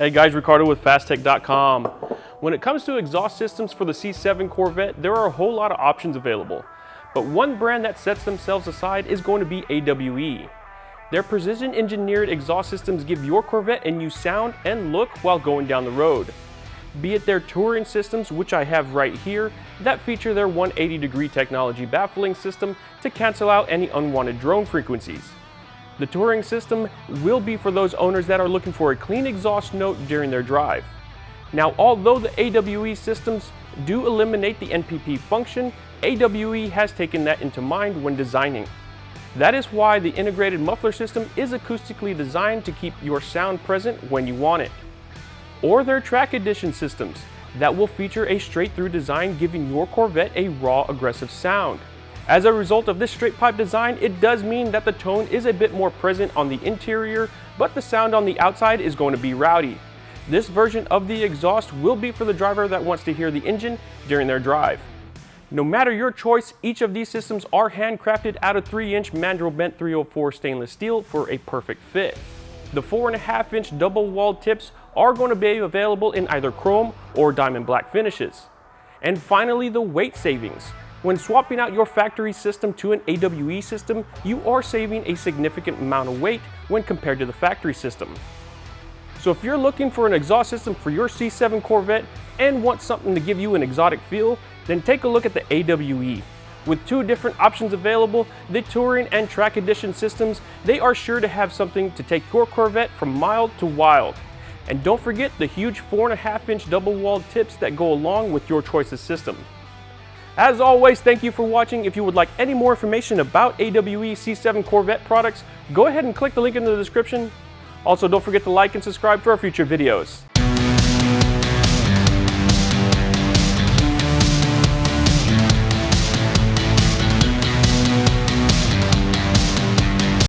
Hey guys, Ricardo with Phastek.com. When it comes to exhaust systems for the C7 Corvette, there are a whole lot of options available. But one brand that sets themselves aside is going to be AWE. Their precision engineered exhaust systems give your Corvette a new sound and look while going down the road. Be it their touring systems, which I have right here, that feature their 180-degree technology baffling system to cancel out any unwanted drone frequencies. The touring system will be for those owners that are looking for a clean exhaust note during their drive. Now, although the AWE systems do eliminate the NPP function, AWE has taken that into mind when designing. That is why the integrated muffler system is acoustically designed to keep your sound present when you want it. Or their track edition systems that will feature a straight-through design, giving your Corvette a raw, aggressive sound. As a result of this straight pipe design, it does mean that the tone is a bit more present on the interior, but the sound on the outside is going to be rowdy. This version of the exhaust will be for the driver that wants to hear the engine during their drive. No matter your choice, each of these systems are handcrafted out of 3-inch mandrel bent 304 stainless steel for a perfect fit. The 4.5-inch double-walled tips are going to be available in either chrome or diamond black finishes. And finally, the weight savings. When swapping out your factory system to an AWE system, you are saving a significant amount of weight when compared to the factory system. So if you're looking for an exhaust system for your C7 Corvette and want something to give you an exotic feel, then take a look at the AWE. With two different options available, the Touring and Track Edition systems, they are sure to have something to take your Corvette from mild to wild. And don't forget the huge 4.5-inch double-walled tips that go along with your choice of system. As always, thank you for watching. If you would like any more information about AWE C7 Corvette products, go ahead and click the link in the description. Also, don't forget to like and subscribe for our future videos.